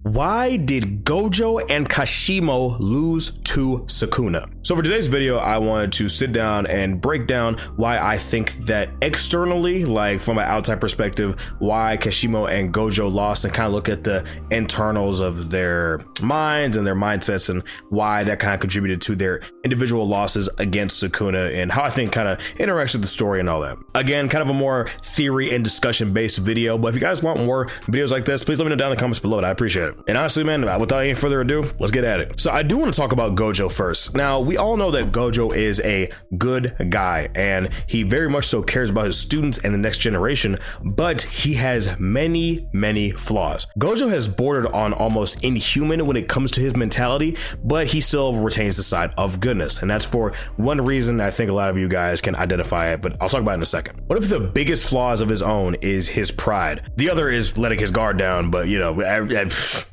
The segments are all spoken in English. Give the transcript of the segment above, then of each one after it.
Why did Gojo and Kashimo lose to Sukuna? So for today's video, I wanted to sit down and break down why I think that externally, like from an outside perspective, why Kashimo and Gojo lost, and kind of look at the internals of their minds and their mindsets and why that kind of contributed to their individual losses against Sukuna and how I think kind of interacts with the story and all that. Again, kind of a more theory and discussion based video, but if you guys want more videos like this, please let me know down in the comments below. I appreciate it. And honestly, man, without any further ado, let's get at it. So I do want to talk about Gojo first. Now, we all know that Gojo is a good guy and he very much so cares about his students and the next generation, but he has many flaws. Gojo has bordered on almost inhuman when it comes to his mentality, but he still retains the side of goodness. And that's for one reason I think a lot of you guys can identify it, but I'll talk about it in a second. What if the biggest flaws of his own is his pride? The other is letting his guard down, but you know,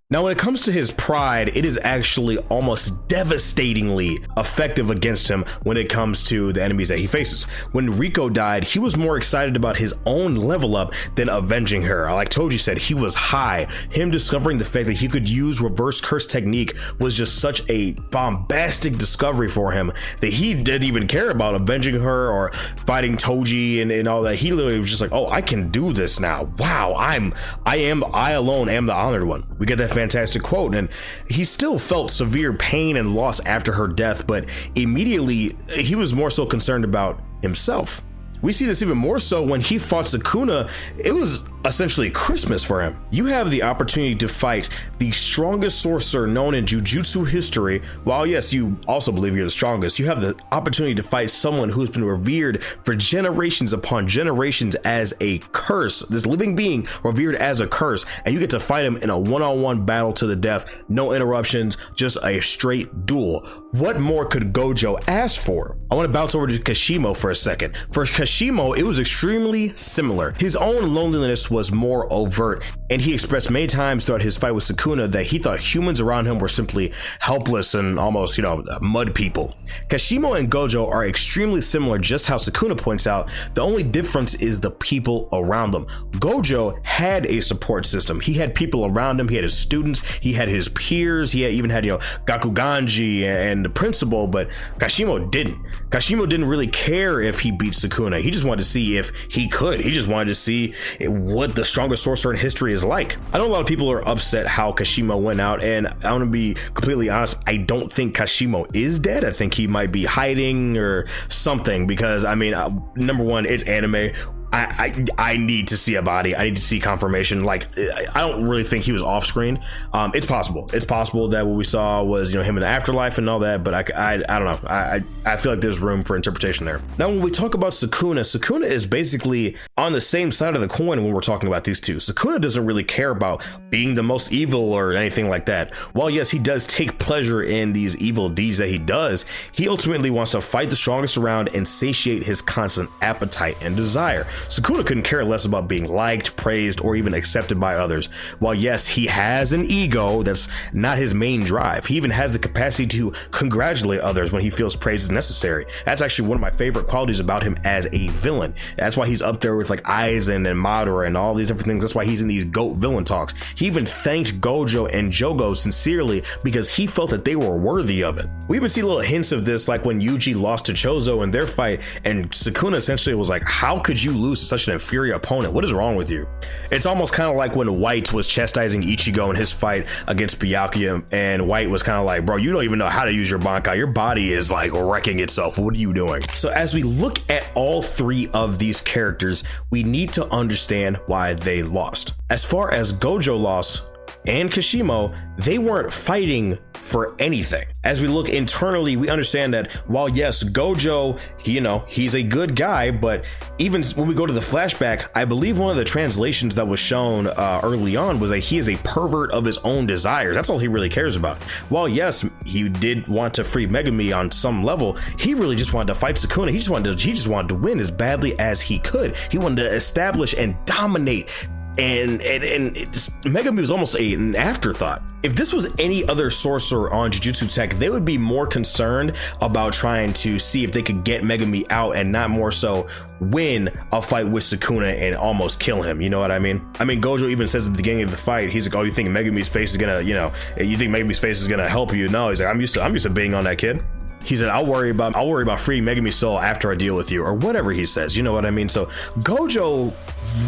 now, when it comes to his pride, it is actually almost devastatingly effective against him when it comes to the enemies that he faces. When Riko died, he was more excited about his own level up than avenging her. Like Toji said, he was high. Him discovering the fact that he could use reverse curse technique was just such a bombastic discovery for him that he didn't even care about avenging her or fighting Toji and all that. He literally was just like, oh, I can do this now. Wow, I alone am the honored one. We get that fantastic quote, and he still felt severe pain and loss after her death, but immediately he was more so concerned about himself. We see this even more so when he fought Sukuna. It was essentially Christmas for him. You have the opportunity to fight the strongest sorcerer known in jujutsu history. While yes, you also believe you're the strongest, you have the opportunity to fight someone who's been revered for generations upon generations as a curse, this living being revered as a curse, and you get to fight him in a one-on-one battle to the death, no interruptions, just a straight duel. What more could Gojo ask for? I want to bounce over to Kashimo for a second. For Kashimo, it was extremely similar. His own loneliness was more overt, and he expressed many times throughout his fight with Sukuna that he thought humans around him were simply helpless and almost, mud people. Kashimo and Gojo are extremely similar, just how Sukuna points out. The only difference is the people around them. Gojo had a support system. He had people around him. He had his students. He had his peers. He even had, Gakuganji and the principal, but Kashimo didn't. Kashimo didn't really care if he beat Sukuna. He just wanted to see if he could. He just wanted to see what the strongest sorcerer in history is like. I know a lot of people are upset how Kashimo went out, and I want to be completely honest, I don't think Kashimo is dead. I think he might be hiding or something, because I mean, number one, it's anime. I need to see a body. I need to see confirmation. Like, I don't really think he was off screen. It's possible. It's possible that what we saw was, him in the afterlife and all that, but I don't know. I feel like there's room for interpretation there. Now, when we talk about Sukuna is basically on the same side of the coin when we're talking about these two. Sukuna doesn't really care about being the most evil or anything like that. While yes, he does take pleasure in these evil deeds that he does, he ultimately wants to fight the strongest around and satiate his constant appetite and desire. Sukuna couldn't care less about being liked, praised, or even accepted by others. While yes, he has an ego, that's not his main drive. He even has the capacity to congratulate others when he feels praise is necessary. That's actually one of my favorite qualities about him as a villain. That's why he's up there with like Aizen and Madara and all these different things. That's why he's in these GOAT villain talks. He even thanked Gojo and Jogo sincerely because he felt that they were worthy of it. We even see little hints of this, like when Yuji lost to Chozo in their fight, and Sukuna essentially was like, how could you lose to such an inferior opponent? What is wrong with you? It's almost kind of like when White was chastising Ichigo in his fight against Byakuya, and White was kind of like, bro, you don't even know how to use your Bankai. Your body is like wrecking itself. What are you doing? So as we look at all three of these characters, we need to understand why they lost. As far as Gojo lost and Kashimo, they weren't fighting for anything. As we look internally, we understand that while yes, Gojo, he's a good guy, but even when we go to the flashback, I believe one of the translations that was shown early on was that he is a pervert of his own desires. That's all he really cares about. While yes, he did want to free Megami on some level, he really just wanted to fight Sukuna. He just wanted to win as badly as he could. He wanted to establish and dominate and Megumi was almost an afterthought. If this was any other sorcerer on Jujutsu Tech, they would be more concerned about trying to see if they could get Megumi out and not more so win a fight with Sukuna and almost kill him. You know what I mean? Gojo even says at the beginning of the fight, he's like, oh, you think Megumi's face is gonna, you think Megumi's face is gonna help you? No, he's like, I'm used to being on that kid. He said, I'll worry about freeing Megumi's soul after I deal with you, or whatever he says. You know what I mean? So Gojo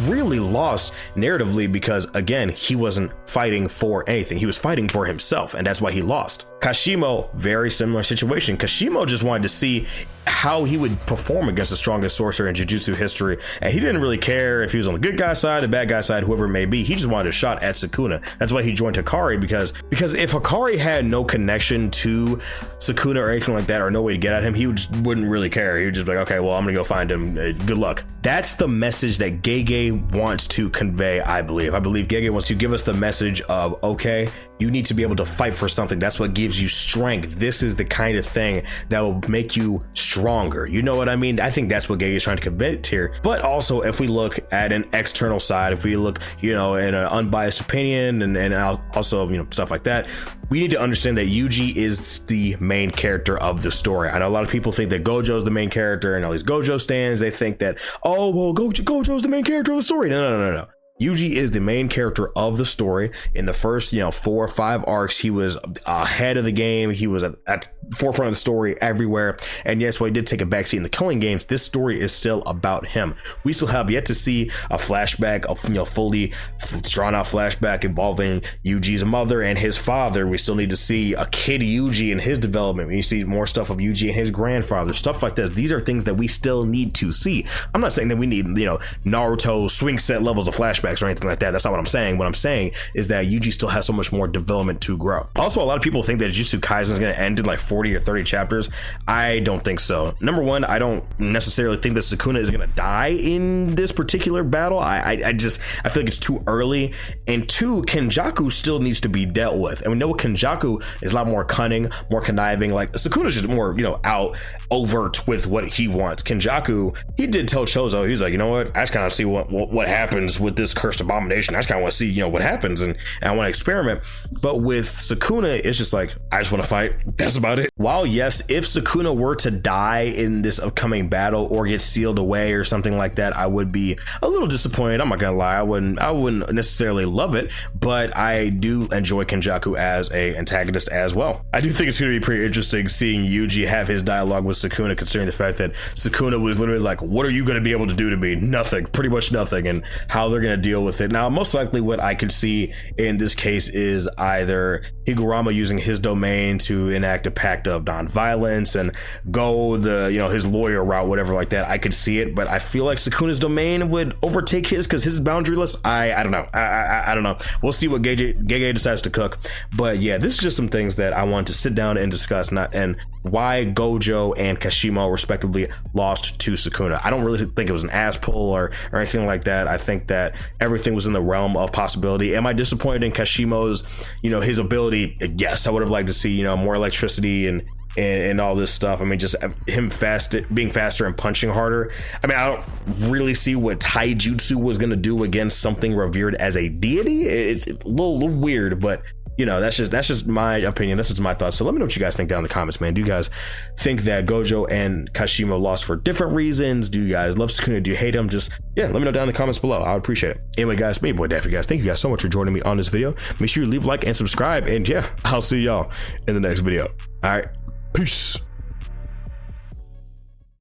really lost narratively because, again, he wasn't fighting for anything. He was fighting for himself, and that's why he lost. Kashimo, very similar situation. Kashimo just wanted to see how he would perform against the strongest sorcerer in Jujutsu history, and he didn't really care if he was on the good guy side, the bad guy side, whoever it may be. He just wanted a shot at Sukuna. That's why he joined Hikari, because if Hikari had no connection to Sukuna or anything like that, or no way to get at him, he wouldn't really care. He would just be like, okay, well, I'm gonna go find him. Good luck. That's the message that Gege wants to convey, I believe. I believe Gege wants to give us the message of, okay, you need to be able to fight for something. That's what gives you strength. This is the kind of thing that will make you stronger. You know what I mean? I think that's what Gege is trying to convey here. But also, if we look at an external side, if we look, in an unbiased opinion and also, stuff like that, we need to understand that Yuji is the main character of the story. I know a lot of people think that Gojo is the main character, and all these Gojo stands, they think that, oh, well, Gojo is the main character of the story. No. Yuji is the main character of the story. In the first, 4 or 5 arcs, he was ahead of the game. He was at the forefront of the story everywhere. And yes, while he did take a backseat in the Killing Games, this story is still about him. We still have yet to see a flashback, fully drawn out flashback involving Yuji's mother and his father. We still need to see a kid Yuji and his development. We see more stuff of Yuji and his grandfather, stuff like this. These are things that we still need to see. I'm not saying that we need, Naruto swing set levels of flashback or anything like that. That's not what I'm saying. What I'm saying is that Yuji still has so much more development to grow. Also, a lot of people think that Jujutsu Kaisen is going to end in like 40 or 30 chapters. I don't think so. Number one, I don't necessarily think that Sukuna is going to die in this particular battle. I feel like it's too early. And two, Kenjaku still needs to be dealt with. And we know Kenjaku is a lot more cunning, more conniving. Like Sukuna's just more, out overt with what he wants. Kenjaku, he did tell Chozo, he's like, you know what? I just kind of see what happens with this cursed abomination. I just kind of want to see, what happens, and I want to experiment. But with Sukuna, it's just like, I just want to fight. That's about it. While yes, if Sukuna were to die in this upcoming battle or get sealed away or something like that, I would be a little disappointed. I'm not gonna lie. I wouldn't necessarily love it, but I do enjoy Kenjaku as a antagonist as well. I do think it's going to be pretty interesting seeing Yuji have his dialogue with Sukuna, considering the fact that Sukuna was literally like, what are you going to be able to do to me? Nothing, pretty much nothing, and how they're going to deal with it. Now, most likely what I could see in this case is either Higurama using his domain to enact a pact of non-violence and go the, his lawyer route, whatever like that. I could see it, but I feel like Sukuna's domain would overtake his because his is boundaryless. I don't know. I don't know. We'll see what Gege decides to cook. But yeah, this is just some things that I want to sit down and discuss, and why Gojo and Kashimo respectively lost to Sukuna. I don't really think it was an ass pull or anything like that. I think that everything was in the realm of possibility. Am I disappointed in Kashimo's, his ability? Yes, I would have liked to see, more electricity and all this stuff. I mean, just him being faster and punching harder. I mean, I don't really see what taijutsu was going to do against something revered as a deity. It's a little weird, but that's just my opinion. This is my thoughts. So let me know what you guys think down in the comments, man. Do you guys think that Gojo and Kashimo lost for different reasons? Do you guys love Sukuna? Do you hate him? Just, let me know down in the comments below. I would appreciate it. Anyway, guys, me, boy Daffy, guys. Thank you guys so much for joining me on this video. Make sure you leave a like and subscribe. And I'll see y'all in the next video. All right. Peace.